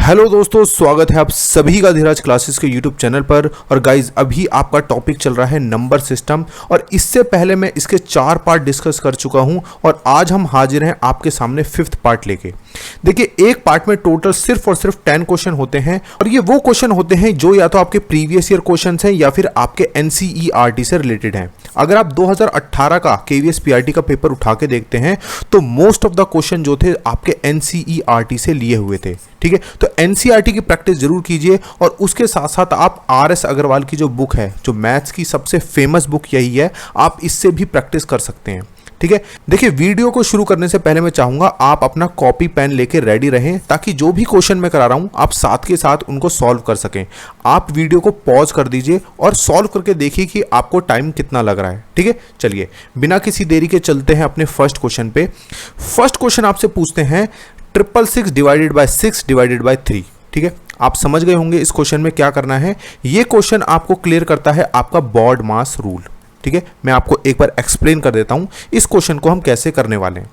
Hello दोस्तों, स्वागत है आप सभी का धीराज क्लासेस के यूट्यूब चैनल पर। और गाइज अभी आपका टॉपिक चल रहा है नंबर सिस्टम, और इससे पहले मैं इसके 4 पार्ट डिस्कस कर चुका हूं और आज हम हाजिर हैं आपके सामने 5th पार्ट लेके। देखिए, एक पार्ट में टोटल सिर्फ और सिर्फ 10 क्वेश्चन होते हैं, और ये वो क्वेश्चन होते हैं जो या तो आपके प्रीवियस ईयर क्वेश्चन हैं या फिर आपके एनसीईआरटी से रिलेटेड हैं। अगर आप 2018 का केवीएस पीआरटी का पेपर उठा के देखते हैं तो मोस्ट ऑफ द क्वेश्चन जो थे आपके एनसीईआरटी से लिए हुए थे। ठीक है, तो एनसीईआरटी की प्रैक्टिस जरूर कीजिए, और उसके साथ साथ आप आरएस अग्रवाल की जो बुक है, जो मैथ्स की सबसे फेमस बुक यही है, आप इससे भी प्रैक्टिस कर सकते हैं। ठीक है, देखिए वीडियो को शुरू करने से पहले मैं चाहूंगा आप अपना कॉपी पेन लेके रेडी रहें, ताकि जो भी क्वेश्चन मैं करा रहा हूं आप साथ के साथ उनको सॉल्व कर सकें। आप वीडियो को पॉज कर दीजिए और सॉल्व करके देखिए कि आपको टाइम कितना लग रहा है। ठीक है, चलिए बिना किसी देरी के चलते हैं अपने फर्स्ट क्वेश्चन पे। फर्स्ट क्वेश्चन आपसे पूछते हैं 666 डिवाइडेड बाय 6 डिवाइडेड बाय 3। ठीक है, आप समझ गए होंगे इस क्वेश्चन में क्या करना है। ये क्वेश्चन आपको क्लियर करता है आपका बॉड मास रूल। ठीक है, मैं आपको एक बार एक्सप्लेन कर देता हूं इस क्वेश्चन को हम कैसे करने वाले हैं।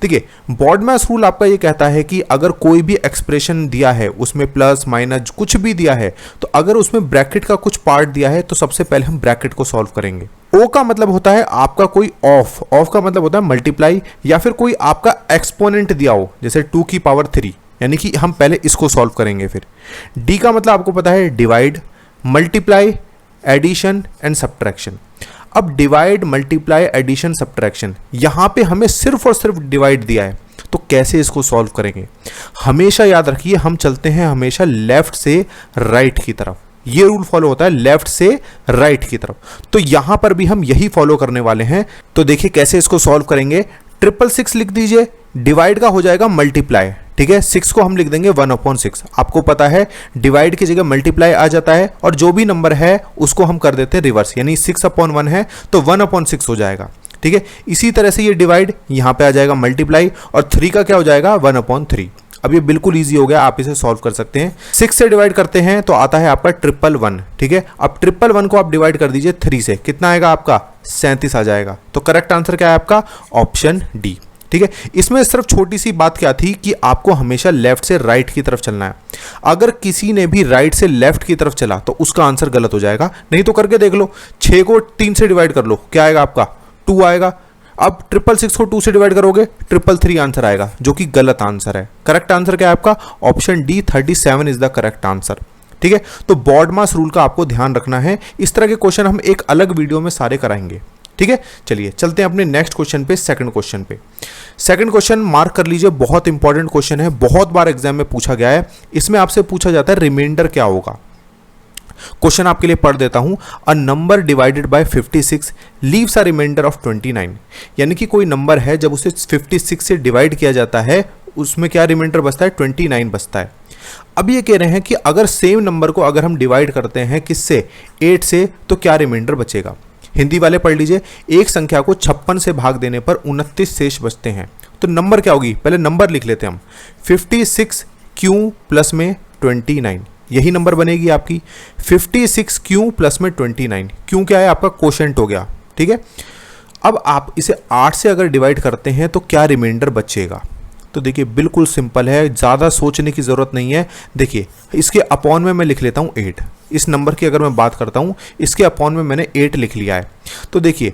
देखिए, बॉड मास रूल आपका ये कहता है कि अगर कोई भी एक्सप्रेशन दिया है, उसमें प्लस माइनस कुछ भी दिया है, तो अगर उसमें ब्रैकेट का कुछ पार्ट दिया है तो सबसे पहले हम ब्रैकेट को सॉल्व करेंगे। ओ का मतलब होता है आपका कोई ऑफ का मतलब होता है मल्टीप्लाई, या फिर कोई आपका एक्सपोनेंट दिया हो, जैसे 2 की पावर 3, यानी कि हम पहले इसको सॉल्व करेंगे। फिर डी का मतलब आपको पता है divide, multiply, addition and subtraction. अब डिवाइड, मल्टीप्लाई, एडिशन, सब्ट्रैक्शन, यहां पे हमें सिर्फ और सिर्फ डिवाइड दिया है, तो कैसे इसको सॉल्व करेंगे। हमेशा याद रखिए, हम चलते हैं हमेशा लेफ्ट से राइट की तरफ। ये रूल फॉलो होता है लेफ्ट से राइट की तरफ, तो यहां पर भी हम यही फॉलो करने वाले हैं। तो देखिए कैसे इसको सॉल्व करेंगे। 666 लिख दीजिए, डिवाइड का हो जाएगा मल्टीप्लाई। ठीक है, 6 को हम लिख देंगे 1/6। आपको पता है डिवाइड की जगह मल्टीप्लाई आ जाता है, और जो भी नंबर है उसको हम कर देते हैं रिवर्स, यानी 6/1 है तो 1/6 हो जाएगा। ठीक है, इसी तरह से ये डिवाइड यहां पे आ जाएगा मल्टीप्लाई, और 3 का क्या हो जाएगा 1/3। अब ये बिल्कुल इजी हो गया, आप इसे सॉल्व कर सकते हैं। 6 से डिवाइड करते हैं तो आता है आपका 111। ठीक है, अब 111 को आप डिवाइड कर दीजिए 3 से, कितना आएगा आपका 37 आ जाएगा। तो करेक्ट आंसर क्या है आपका ऑप्शन डी। ठीक है, इसमें सिर्फ छोटी सी बात क्या थी कि आपको हमेशा लेफ्ट से राइट की तरफ चलना है। अगर किसी ने भी राइट से लेफ्ट की तरफ चला तो उसका आंसर गलत हो जाएगा। नहीं तो करके देख लो, 6 को 3 से डिवाइड कर लो, क्या आएगा आपका 2 आएगा। अब 666 को 2 से डिवाइड करोगे 333 आंसर आएगा, जो कि गलत आंसर है। करेक्ट आंसर क्या है आपका option D, 37 is the correct answer. ठीक है, तो बॉड मास रूल का आपको ध्यान रखना है। इस तरह के क्वेश्चन हम एक अलग वीडियो में सारे कराएंगे। ठीक है, चलिए चलते हैं अपने नेक्स्ट क्वेश्चन पे, सेकंड क्वेश्चन पे। सेकंड क्वेश्चन मार्क कर लीजिए, बहुत इंपॉर्टेंट क्वेश्चन है, बहुत बार एग्जाम में पूछा गया है। इसमें आपसे पूछा जाता है रिमाइंडर क्या होगा। क्वेश्चन आपके लिए पढ़ देता हूं। A number divided by 56 leaves a remainder of 29। यानी कि कोई नंबर है, जब उसे 56 से डिवाइड किया जाता है उसमें क्या रिमाइंडर बचता है 29 बचता है। अब ये कह रहे हैं कि अगर सेम नंबर को अगर हम डिवाइड करते हैं किससे 8 से, तो क्या रिमाइंडर बचेगा। हिंदी वाले पढ़ लीजिए, एक संख्या को 56 से भाग देने पर 29 शेष बचते हैं, तो नंबर क्या होगी, पहले नंबर लिख लेते हैं हम। 56 क्यू प्लस में 29, यही नंबर बनेगी आपकी। 56 क्यू प्लस में 29, क्यों क्या है आपका क्वोशेंट हो गया। ठीक है, अब आप इसे 8 से अगर डिवाइड करते हैं तो क्या रिमाइंडर बचेगा। तो देखिए बिल्कुल सिंपल है, ज़्यादा सोचने की ज़रूरत नहीं है। देखिए इसके अपॉन में मैं लिख लेता हूँ 8। इस नंबर की अगर मैं बात करता हूँ, इसके अपॉन में मैंने 8 लिख लिया है। तो देखिए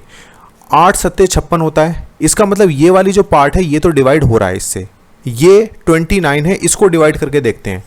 8 सत्ते 56 होता है, इसका मतलब ये वाली जो पार्ट है ये तो डिवाइड हो रहा है इससे। ये 29 है, इसको डिवाइड करके देखते हैं।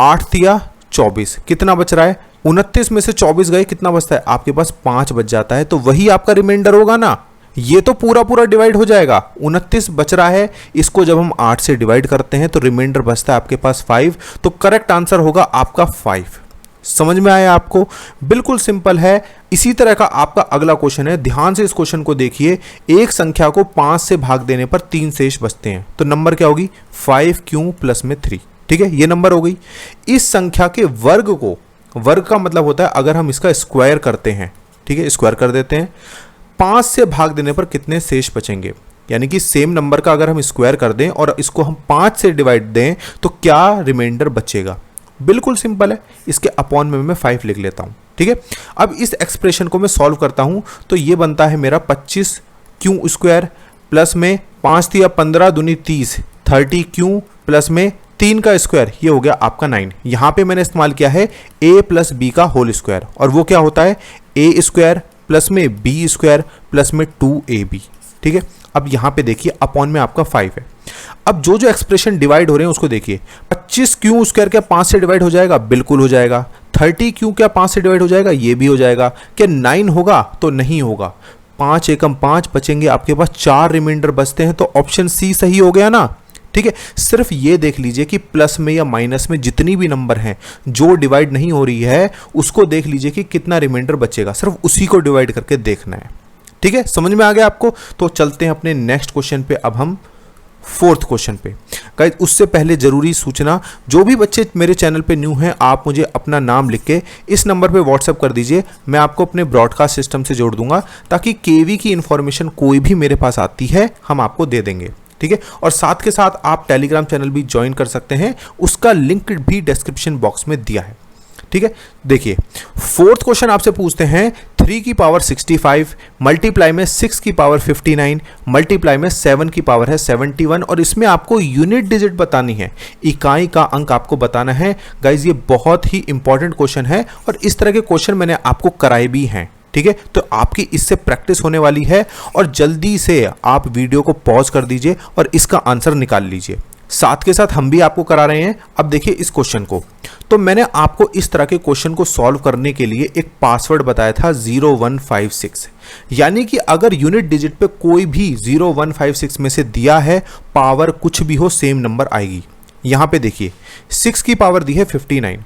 8 तिया 24, कितना बच रहा है 29 में से 24 गए, कितना बचता है आपके पास 5 बच जाता है, तो वही आपका रिमाइंडर होगा ना। ये तो पूरा पूरा डिवाइड हो जाएगा, 29 बच रहा है, इसको जब हम 8 से डिवाइड करते हैं तो रिमाइंडर बचता है आपके पास 5, तो करेक्ट आंसर होगा आपका 5। समझ में आया आपको, बिल्कुल सिंपल है। इसी तरह का आपका अगला क्वेश्चन है, ध्यान से इस क्वेश्चन को देखिए। एक संख्या को 5 से भाग देने पर 3 शेष बचते हैं, तो नंबर क्या होगी 5 क्यू प्लस में 3। ठीक है, ये नंबर हो गई। इस संख्या के वर्ग को, वर्ग का मतलब होता है अगर हम इसका स्क्वायर करते हैं, ठीक है स्क्वायर कर देते हैं, 5 से भाग देने पर कितने शेष बचेंगे। यानी कि सेम नंबर का अगर हम स्क्वायर कर दें और इसको हम 5 से डिवाइड दें तो क्या रिमाइंडर बचेगा। बिल्कुल सिंपल है, इसके अपॉन में मैं 5 लिख लेता हूं। ठीक है, अब इस एक्सप्रेशन को मैं सॉल्व करता हूं तो ये बनता है मेरा 25 क्यू स्क्वायर प्लस में 5 तिया 15 दूनी 30, 30 क्यू प्लस में 3 का स्क्वायर ये हो गया आपका 9। यहाँ पे मैंने इस्तेमाल किया है a प्लस बी का होल स्क्वायर, और वो क्या होता है a स्क्वायर प्लस में b स्क्वायर प्लस में 2ab। ठीक है, अब यहाँ पे देखिए अपॉन में आपका 5 है। अब जो जो एक्सप्रेशन डिवाइड हो रहे हैं उसको देखिए। 25 क्यू स्क्वायर क्या 5 से डिवाइड हो जाएगा? बिल्कुल हो जाएगा। 30 क्यू क्या 5 से डिवाइड हो जाएगा? ये भी हो जाएगा। क्या 9 होगा? तो नहीं होगा। 5 एकम 5 बचेंगे आपके पास, 4 रिमाइंडर बचते हैं, तो ऑप्शन सी सही हो गया ना। ठीक है, सिर्फ ये देख लीजिए कि प्लस में या माइनस में जितनी भी नंबर हैं जो डिवाइड नहीं हो रही है उसको देख लीजिए कि कितना रिमाइंडर बचेगा, सिर्फ उसी को डिवाइड करके देखना है। ठीक है, समझ में आ गया आपको? तो चलते हैं अपने नेक्स्ट क्वेश्चन पे। अब हम फोर्थ क्वेश्चन पे। गाइस उससे पहले जरूरी सूचना, जो भी बच्चे मेरे चैनल पे न्यू हैं आप मुझे अपना नाम लिख के इस नंबर पे व्हाट्सअप कर दीजिए, मैं आपको अपने ब्रॉडकास्ट सिस्टम से जोड़ दूंगा, ताकि केवी की इंफॉर्मेशन कोई भी मेरे पास आती है हम आपको दे देंगे। ठीक है, और साथ के साथ आप टेलीग्राम चैनल भी ज्वाइन कर सकते हैं, उसका लिंक भी डिस्क्रिप्शन बॉक्स में दिया है। ठीक है, देखिए फोर्थ क्वेश्चन आपसे पूछते हैं 3 की पावर 65 मल्टीप्लाई में 6 की पावर 59 मल्टीप्लाई में 7 की पावर है 71, और इसमें आपको यूनिट डिजिट बतानी है, इकाई का अंक आपको बताना है। गाइज ये बहुत ही इंपॉर्टेंट क्वेश्चन है, और इस तरह के क्वेश्चन मैंने आपको कराए भी हैं। ठीक है, तो आपकी इससे प्रैक्टिस होने वाली है, और जल्दी से आप वीडियो को पॉज कर दीजिए और इसका आंसर निकाल लीजिए। साथ के साथ हम भी आपको करा रहे हैं। अब देखिए इस क्वेश्चन को, तो मैंने आपको इस तरह के क्वेश्चन को सॉल्व करने के लिए एक पासवर्ड बताया था 0156, यानी कि अगर यूनिट डिजिट पे कोई भी 0156 में से दिया है, पावर कुछ भी हो सेम नंबर आएगी। यहां पे देखिए 6 की पावर दी है 59,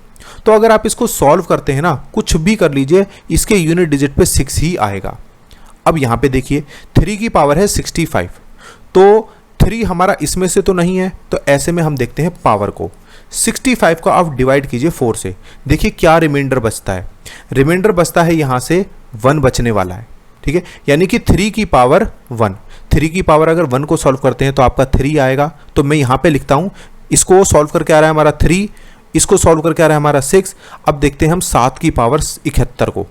तो अगर आप इसको सॉल्व करते हैं ना, कुछ भी कर लीजिए, इसके यूनिट डिजिट पे 6 ही आएगा। अब यहां पे देखिए 3 की पावर है 65, तो 3 हमारा इसमें से तो नहीं है, तो ऐसे में हम देखते हैं पावर को। 65 को आप डिवाइड कीजिए 4 से, देखिए क्या रिमाइंडर बचता है। रिमाइंडर बचता है यहाँ से 1 बचने वाला है। ठीक है, यानी कि 3 की पावर 1। 3 की पावर अगर 1 को सॉल्व करते हैं तो आपका 3 आएगा, तो मैं यहाँ पे लिखता हूँ, इसको सॉल्व करके आ रहा है हमारा 3, इसको सॉल्व करके आ रहा है हमारा 6। अब देखते हैं हम 7 की पावर 71 को,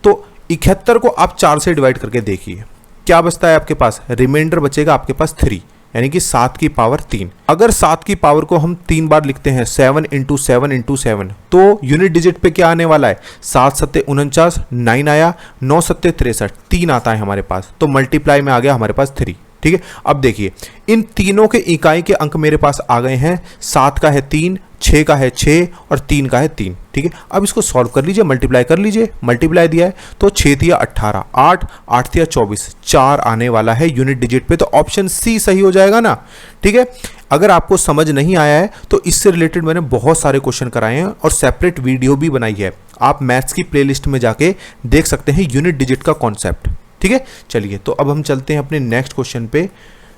तो 71 को आप 4 से डिवाइड करके देखिए क्या बचता है आपके पास। रिमाइंडर बचेगा आपके पास 3, यानी कि 7 की पावर 3। अगर 7 की पावर को हम 3 बार लिखते हैं 7 इंटू 7 इंटू 7, तो यूनिट डिजिट पे क्या आने वाला है? 7 सत्ते 49, 9 आया, 9 सत्ते 63, 3 आता है हमारे पास, तो मल्टीप्लाई में आ गया हमारे पास 3। ठीक है, अब देखिए इन तीनों के इकाई के अंक मेरे पास आ गए हैं। 7 का है 3, 6 का है 6 और 3 का है 3। ठीक है, अब इसको सॉल्व कर लीजिए, मल्टीप्लाई कर लीजिए। मल्टीप्लाई दिया है तो 6 तिया 18, 8 8 तिया 24, 4 आने वाला है यूनिट डिजिट पे, तो ऑप्शन सी सही हो जाएगा ना। ठीक है, अगर आपको समझ नहीं आया है तो इससे रिलेटेड मैंने बहुत सारे क्वेश्चन कराए हैं और सेपरेट वीडियो भी बनाई है, आप मैथ्स की प्लेलिस्ट में जाके देख सकते हैं यूनिट डिजिट का कॉन्सेप्ट। ठीक है, चलिए तो अब हम चलते हैं अपने नेक्स्ट क्वेश्चन पे,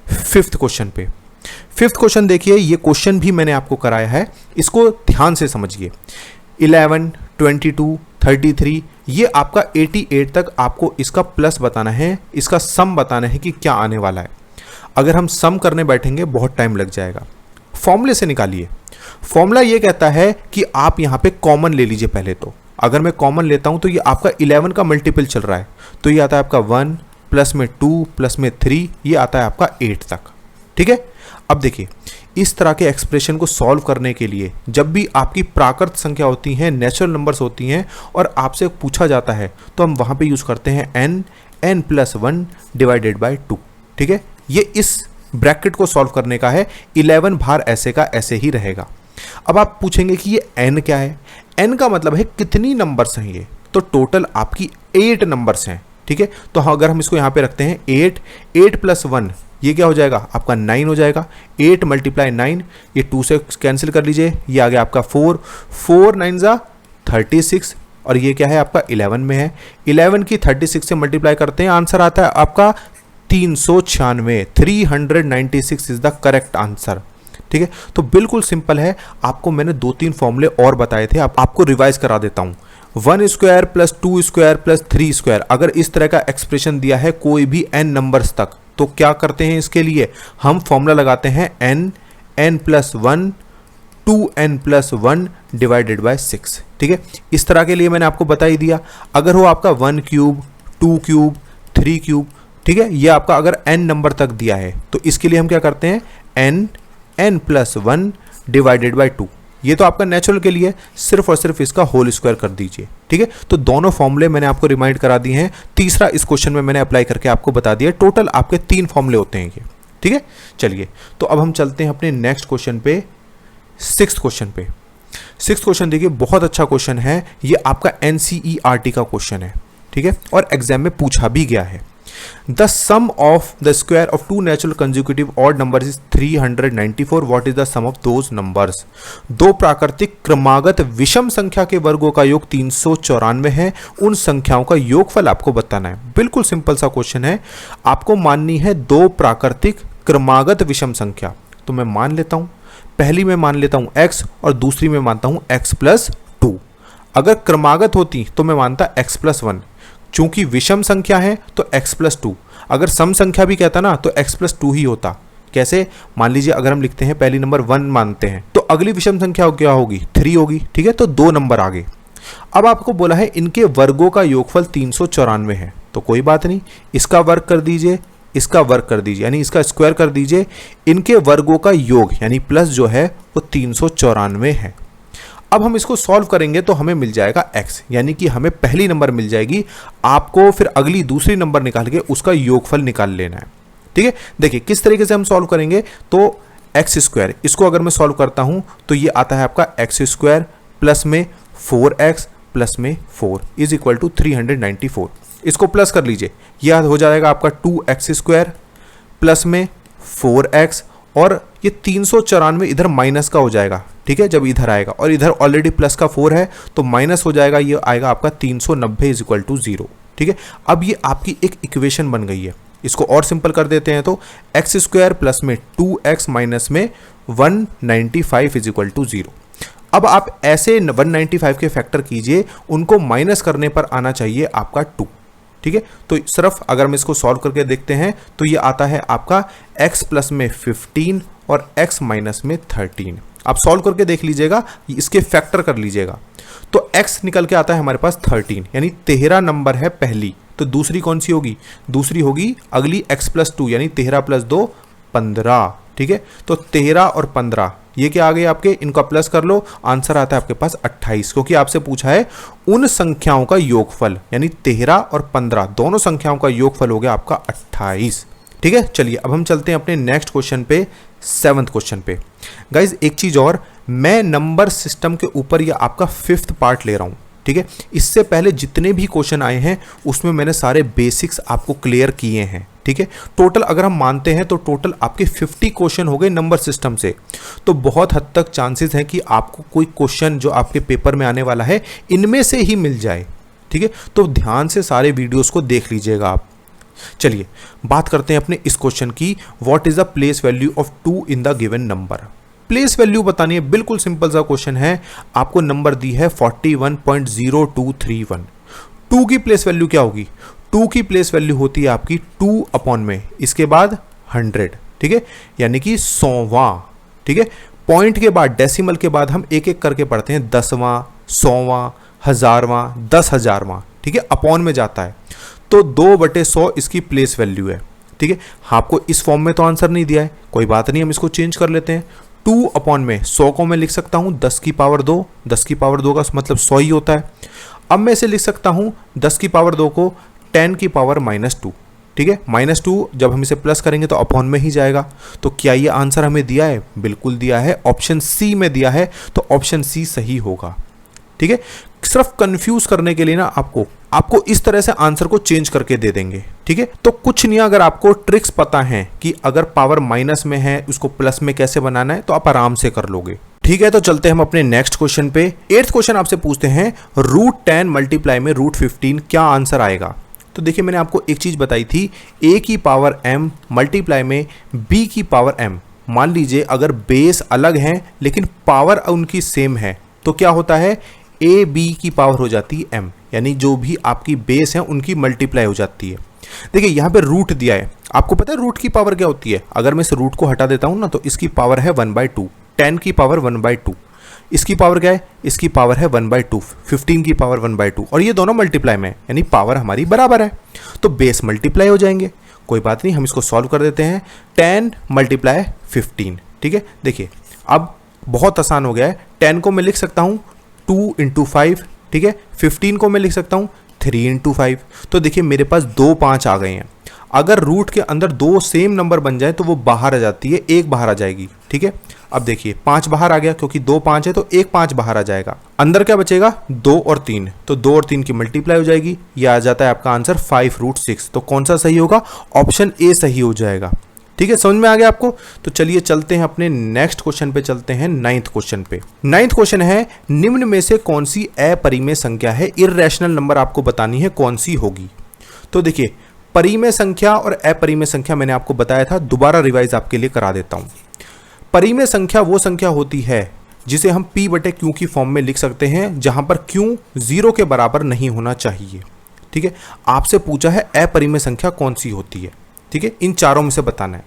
फिफ्थ क्वेश्चन पे। फिफ्थ क्वेश्चन देखिए, ये क्वेश्चन भी मैंने आपको कराया है, इसको ध्यान से समझिए। 11, 22, 33, ये आपका 88 तक आपको इसका प्लस बताना है, इसका सम बताना है कि क्या आने वाला है। अगर हम सम करने बैठेंगे बहुत टाइम लग जाएगा। फॉर्मूले से निकालिए। फॉर्मूला ये कहता है कि आप यहाँ पे कॉमन ले लीजिए पहले तो। अगर मैं कॉमन लेता हूँ तो ये आपका 11 का मल्टीपल चल रहा है, तो ये आता है आपका 1 प्लस में 2 प्लस में 3, ये आता है आपका 8 तक। ठीक है, अब देखिए इस तरह के एक्सप्रेशन को सॉल्व करने के लिए जब भी आपकी प्राकृत संख्या होती हैं, नेचुरल नंबर्स होती हैं और आपसे पूछा जाता है, तो हम वहाँ पे यूज़ करते हैं n प्लस 1 डिवाइडेड बाई 2। ठीक है, ये इस ब्रैकेट को सॉल्व करने का है। 11 बार ऐसे का ऐसे ही रहेगा। अब आप पूछेंगे कि ये n क्या है। n का मतलब है कितनी नंबर्स हैं ये, तो टोटल आपकी 8 नंबर्स हैं। ठीक है, तो अगर हम इसको यहाँ पे रखते हैं 8 प्लस 1, ये क्या हो जाएगा आपका 9 हो जाएगा। 8 मल्टीप्लाई 9, ये 2 से कैंसिल कर लीजिए, ये आ गया आपका 4, 4 9 जा 36, और ये क्या है आपका 11 में है। 11 की 36 से मल्टीप्लाई करते हैं, आंसर आता है आपका 396। 396 इज द करेक्ट आंसर। ठीक है, तो बिल्कुल सिंपल है। आपको मैंने 2-3 फॉर्मूले और बताए थे, आपको रिवाइज करा देता हूँ। 1 square plus 2 square plus 3 square, अगर इस तरह का एक्सप्रेशन दिया है कोई भी n नंबर्स तक, तो क्या करते हैं इसके लिए हम फॉर्मूला लगाते हैं n plus 1 2n plus 1 divided by 6। ठीक है, इस तरह के लिए मैंने आपको बता ही दिया। अगर हो आपका 1 क्यूब 2 क्यूब 3 क्यूब, ठीक है, ये आपका अगर n नंबर तक दिया है, तो इसके लिए हम क्या करते हैं n प्लस 1 डिवाइडेड बाय 2। ये तो आपका नेचुरल के लिए सिर्फ और सिर्फ इसका होल स्क्वायर कर दीजिए, ठीक है। तो दोनों फॉर्मूले मैंने आपको रिमाइंड करा दिए हैं, तीसरा इस क्वेश्चन में मैंने अप्लाई करके आपको बता दिया। टोटल आपके 3 फॉर्मूले होते हैं ये, ठीक है। चलिए तो अब हम चलते हैं अपने नेक्स्ट क्वेश्चन पे, 6th क्वेश्चन पे। 6th क्वेश्चन देखिए, बहुत अच्छा क्वेश्चन है ये, आपका NCERT का क्वेश्चन है, ठीक है, और एग्जाम में पूछा भी गया है। The sum of the square of 2 natural consecutive odd numbers is 394। What is the sum of those numbers? 2 प्राकृतिक क्रमागत विषम संख्या के वर्गों का योग 394 है, उन संख्याओं का योगफल आपको बताना है। बिल्कुल सिंपल सा क्वेश्चन है, आपको माननी है 2 प्राकृतिक क्रमागत विषम संख्या। तो मैं मान लेता हूं, पहली में मान लेता हूं x और दूसरी में मानता हूं x+2। अगर क्रमागत होती तो मैं मानता x+1, चूंकि विषम संख्या है तो x+2। अगर सम संख्या भी कहता ना तो x+2 ही होता। कैसे? मान लीजिए अगर हम लिखते हैं पहली नंबर 1 मानते हैं तो अगली विषम संख्या क्या होगी? 3 होगी, ठीक है। तो 2 नंबर आगे। अब आपको बोला है इनके वर्गों का योगफल 394 है, तो कोई बात नहीं, इसका वर्ग कर दीजिए, इसका वर्ग कर दीजिए, यानी इसका स्क्वायर कर दीजिए। इनके वर्गों का योग यानी प्लस जो है वो 394 है। अब हम इसको सॉल्व करेंगे तो हमें मिल जाएगा x, यानी कि हमें पहली नंबर मिल जाएगी, आपको फिर अगली दूसरी नंबर निकाल के उसका योगफल निकाल लेना है, ठीक है। देखिए किस तरीके से हम सॉल्व करेंगे, तो एक्स स्क्वायर, इसको अगर मैं सॉल्व करता हूं तो ये आता है आपका x² प्लस में 4x प्लस में 4 इज इक्वल टू 394। इसको प्लस कर लीजिए, यह हो जाएगा आपका 2x² प्लस में 4x, और ये 394 इधर माइनस का हो जाएगा, ठीक है, जब इधर आएगा, और इधर ऑलरेडी प्लस का 4 है तो माइनस हो जाएगा, ये आएगा आपका 390 इज इक्वल टू 0, ठीक है। अब ये आपकी एक इक्वेशन बन गई है, इसको और सिंपल कर देते हैं तो x² प्लस में 2x माइनस में 195 इज इक्वल टू 0। अब आप ऐसे 195 के फैक्टर कीजिए, उनको माइनस करने पर आना चाहिए आपका 2, ठीक है। तो सिर्फ अगर हम इसको सॉल्व करके देखते हैं तो ये आता है आपका x प्लस में 15 और x माइनस में 13। आप सॉल्व करके देख लीजिएगा, इसके फैक्टर कर लीजिएगा, तो x निकल के आता है हमारे पास 13, यानी 13 नंबर है पहली। तो दूसरी कौन सी होगी? दूसरी होगी अगली x+2, यानी 13 + 2 15, ठीक है। तो 13 और 15 ये क्या आ गए आपके, इनका प्लस कर लो, आंसर आता है आपके पास 28, क्योंकि आपसे पूछा है उन संख्याओं का योगफल, यानी 13 और 15 दोनों संख्याओं का योगफल हो गया आपका 28, ठीक है। चलिए अब हम चलते हैं अपने नेक्स्ट क्वेश्चन पे, 7th क्वेश्चन पे। गाइज एक चीज और, मैं नंबर सिस्टम के ऊपर ये आपका 5th पार्ट ले रहा हूं, ठीक है। इससे पहले जितने भी क्वेश्चन आए हैं उसमें मैंने सारे बेसिक्स आपको क्लियर किए हैं, ठीक है। टोटल अगर हम मानते हैं तो टोटल आपके 50 क्वेश्चन हो गए नंबर सिस्टम से। तो बहुत हद तक चांसेस हैं कि आपको कोई क्वेश्चन जो आपके पेपर में आने वाला है इनमें से ही मिल जाए, ठीक है। तो ध्यान से सारे वीडियोस को देख लीजिएगा आप। चलिए बात करते हैं अपने इस क्वेश्चन की, what is the place value of 2 in the given number. Place value बतानी है, बिल्कुल सिंपल सा क्वेश्चन है। आपको नंबर दी है 41.0231। 2 की प्लेस वैल्यू क्या होगी? 2 की प्लेस वैल्यू होती है आपकी 2 अपॉन में इसके बाद 100, ठीक है, यानी कि 100वां, ठीक है। पॉइंट के बाद डेसिमल के बाद हम एक एक करके पढ़ते हैं, 10वां, 100वां, 1000वां, 10,000वां, ठीक है, अपॉन में जाता है। तो 2/100 इसकी प्लेस वैल्यू है, ठीक है। आपको इस फॉर्म में तो आंसर नहीं दिया है, कोई बात नहीं, हम इसको चेंज कर लेते हैं। 2 अपॉन में 100 को मैं लिख सकता हूं 10 की पावर 2, 10 की पावर 2 का मतलब 100 ही होता है। अब मैं इसे लिख सकता हूं 10 की पावर 2 को 10 की पावर -2, ठीक है। -2 जब हम इसे प्लस करेंगे तो अपॉन में ही जाएगा। तो क्या ये आंसर हमें दिया है? बिल्कुल दिया है, ऑप्शन सी में दिया है, तो ऑप्शन सी सही होगा, ठीक है। सिर्फ कंफ्यूज करने के लिए ना आपको इस तरह से आंसर को चेंज करके दे देंगे, ठीक है। तो कुछ नहीं, अगर आपको ट्रिक्स पता है कि अगर पावर माइनस में है उसको प्लस में कैसे बनाना है तो आप आराम से कर लोगे, ठीक है। तो चलते हैं हम अपने नेक्स्ट क्वेश्चन पे। 8th क्वेश्चन आपसे पूछते हैं, √10 मल्टीप्लाई में √15 क्या आंसर आएगा? तो देखिए मैंने आपको एक चीज बताई थी, a की पावर m मल्टीप्लाई में b की पावर m। मान लीजिए अगर बेस अलग है लेकिन पावर उनकी सेम है तो क्या होता है, a b की पावर हो जाती है m, यानी जो भी आपकी बेस है उनकी मल्टीप्लाई हो जाती है। देखिए यहाँ पे रूट दिया है, आपको पता है रूट की पावर क्या होती है? अगर मैं इस रूट को हटा देता हूँ ना तो इसकी पावर है 1/2, 10 की पावर 1/2, इसकी पावर क्या है? इसकी पावर है 1/2, 15 की पावर 1/2, और ये दोनों मल्टीप्लाई में, यानी पावर हमारी बराबर है, तो बेस मल्टीप्लाई हो जाएंगे। कोई बात नहीं, हम इसको सॉल्व कर देते हैं। 10 × 15, ठीक है। देखिए अब बहुत आसान हो गया है। 10 को मैं लिख सकता हूँ 2 इंटू 5, ठीक है। 15 को मैं लिख सकता हूँ 3 इंटू 5। तो देखिए मेरे पास 2 5 आ गए हैं। अगर रूट के अंदर 2 सेम नंबर बन जाए तो वो बाहर आ जाती है, 1 बाहर आ जाएगी, ठीक है। अब देखिए 5 बाहर आ गया, क्योंकि 2 5 है तो 1 5 बाहर आ जाएगा। अंदर क्या बचेगा? 2 और 3, तो 2 और 3 की मल्टीप्लाई हो जाएगी। ये आ जाता है आपका आंसर 5√6। तो कौन सा सही होगा? ऑप्शन ए सही हो जाएगा, ठीक है। समझ में आ गया आपको? तो चलिए चलते हैं अपने नेक्स्ट क्वेश्चन पे, चलते हैं 9th क्वेश्चन पे। 9th क्वेश्चन है, निम्न में से कौन सी अपरिमेय संख्या है? इर्रेशनल नंबर आपको बतानी है कौन सी होगी। तो देखिए परिमेय संख्या और अपरिमेय संख्या मैंने आपको बताया था, दोबारा रिवाइज आपके लिए करा देता हूं। परिमेय संख्या वो संख्या होती है जिसे हम p बटे q की फॉर्म में लिख सकते हैं, जहां पर q 0 के बराबर नहीं होना चाहिए, ठीक है। आपसे पूछा है अपरिमेय संख्या कौन सी होती है, ठीक है। इन चारों में से बताना है।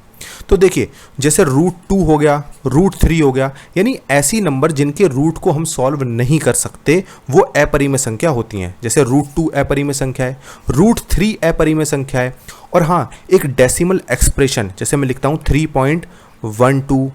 तो देखिए जैसे √2 हो गया, √3 हो गया, यानी ऐसी नंबर जिनके रूट को हम सॉल्व नहीं कर सकते वो अपरिमेय संख्या होती हैं। जैसे √2 अपरिमेय संख्या है, √3 अपरिमेय संख्या है। और हाँ, एक डेसिमल एक्सप्रेशन, जैसे मैं लिखता हूँ 3.1222,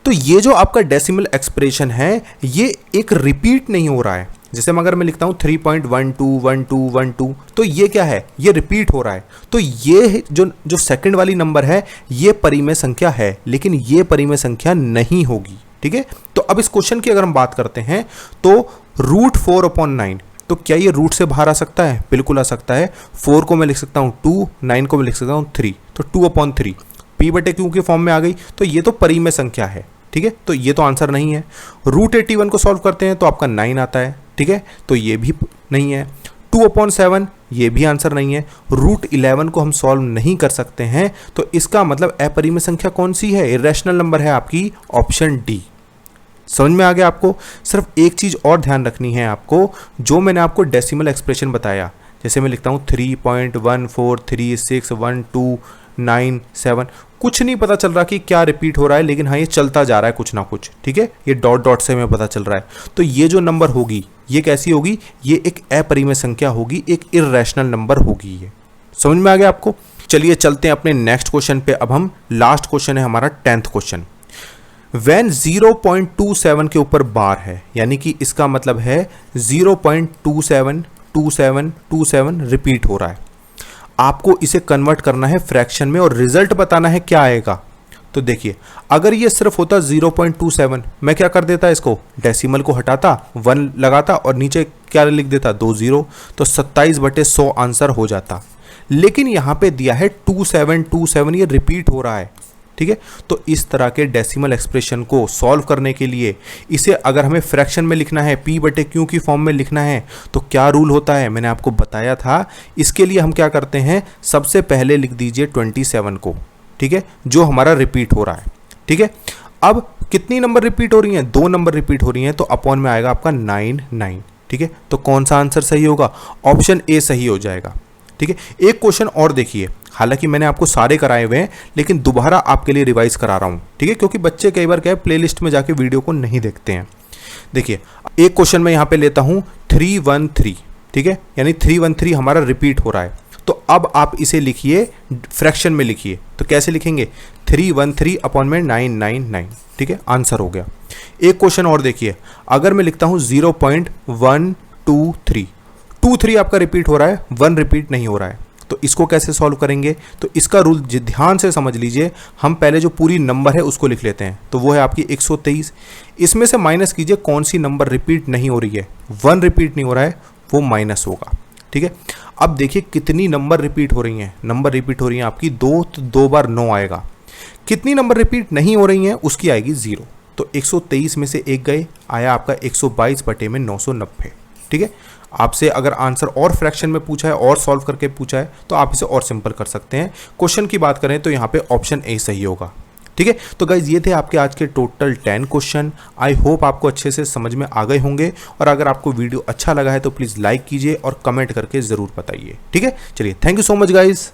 तो ये जो आपका डेसिमल एक्सप्रेशन है ये एक रिपीट नहीं हो रहा है। जैसे अगर मैं लिखता हूँ 3.121212, तो ये क्या है? ये रिपीट हो रहा है। तो ये जो सेकंड वाली नंबर है ये परिमेय संख्या है, लेकिन ये परिमेय संख्या नहीं होगी, ठीक है। तो अब इस क्वेश्चन की अगर हम बात करते हैं तो √4/9, तो क्या ये रूट से बाहर आ सकता है? बिल्कुल आ सकता है। 4 को मैं लिख सकता हूँ 2, 9 को मैं लिख सकता हूँ 3, तो 2/3 p बटे q के फॉर्म में आ गई। तो ये तो परिमेय संख्या है, ठीक है। तो ये तो आंसर नहीं है। √81 को सॉल्व करते हैं तो आपका 9 आता है, ठीक है। तो ये भी नहीं है। 2/7 ये भी आंसर नहीं है। √11 को हम सॉल्व नहीं कर सकते हैं, तो इसका मतलब अपरिमेय संख्या कौन सी है? इर्रेशनल नंबर है आपकी ऑप्शन डी। समझ में आ गया आपको? सिर्फ एक चीज और ध्यान रखनी है आपको, जो मैंने आपको डेसिमल एक्सप्रेशन बताया, जैसे मैं लिखता हूँ 3.14361297, कुछ नहीं पता चल रहा कि क्या रिपीट हो रहा है, लेकिन हाँ ये चलता जा रहा है कुछ ना कुछ, ठीक है। ये डॉट डॉट से हमें पता चल रहा है। तो ये जो नंबर होगी ये कैसी होगी? ये एक अपरिमेय संख्या होगी, एक इर्रेशनल नंबर होगी ये। समझ में आ गया आपको? चलिए चलते हैं अपने नेक्स्ट क्वेश्चन पे। अब हम लास्ट क्वेश्चन है हमारा 10th क्वेश्चन। वैन 0.27 के ऊपर बार है, यानी कि इसका मतलब है 0.272727 रिपीट हो रहा है। आपको इसे कन्वर्ट करना है फ्रैक्शन में और रिजल्ट बताना है क्या आएगा। तो देखिए अगर ये सिर्फ होता 0.27, मैं क्या कर देता, इसको डेसिमल को हटाता, 1 लगाता और नीचे क्या लिख देता, 2 0, तो 27/100 आंसर हो जाता। लेकिन यहाँ पे दिया है 2727, ये रिपीट हो रहा है, ठीक है। तो इस तरह के डेसिमल एक्सप्रेशन को सॉल्व करने के लिए इसे अगर हमें फ्रैक्शन में लिखना है, p बटे q की फॉर्म में लिखना है, तो क्या रूल होता है? मैंने आपको बताया था। इसके लिए हम क्या करते हैं, सबसे पहले लिख दीजिए 27 को, ठीक है, जो हमारा रिपीट हो रहा है, ठीक है। अब कितनी नंबर रिपीट हो रही हैं? 2 नंबर रिपीट हो रही हैं, तो अपॉन में आएगा आपका 9, ठीक है। तो कौन सा आंसर सही होगा? ऑप्शन ए सही हो जाएगा, ठीक है। एक क्वेश्चन और देखिए, हालांकि मैंने आपको सारे कराए हुए हैं लेकिन दोबारा आपके लिए रिवाइज करा रहा हूं, ठीक है, क्योंकि बच्चे कई बार क्या है प्लेलिस्ट में जाके वीडियो को नहीं देखते हैं। देखिए एक क्वेश्चन मैं यहां पे लेता हूं 313, ठीक है, यानी 313 हमारा रिपीट हो रहा है। तो अब आप इसे लिखिए फ्रैक्शन में लिखिए, तो कैसे लिखेंगे? 313/999, ठीक है, आंसर हो गया। एक क्वेश्चन और देखिए, अगर मैं लिखता हूं 0.123 आपका रिपीट हो रहा है, 1 रिपीट नहीं हो रहा है, तो इसको कैसे सॉल्व करेंगे? तो इसका रूल ध्यान से समझ लीजिए। हम पहले जो पूरी नंबर है उसको लिख लेते हैं, तो वो है आपकी 123। इसमें से माइनस कीजिए कौन सी नंबर रिपीट नहीं हो रही है। 1 रिपीट नहीं हो रहा है, वो माइनस होगा, ठीक है। अब देखिए कितनी नंबर रिपीट हो रही हैं। नंबर रिपीट हो रही हैं आपकी 2, तो 2 बार 9 आएगा। कितनी नंबर रिपीट नहीं हो रही हैं उसकी आएगी 0। तो 123 में से 1 गए, आया आपका 122/990, ठीक है। आपसे अगर आंसर और फ्रैक्शन में पूछा है और सॉल्व करके पूछा है तो आप इसे और सिंपल कर सकते हैं। क्वेश्चन की बात करें तो यहाँ पे ऑप्शन ए सही होगा, ठीक है। तो गाइज ये थे आपके आज के टोटल 10 क्वेश्चन। आई होप आपको अच्छे से समझ में आ गए होंगे, और अगर आपको वीडियो अच्छा लगा है तो प्लीज़ लाइक कीजिए और कमेंट करके ज़रूर बताइए, ठीक है। चलिए, thank you so much guys.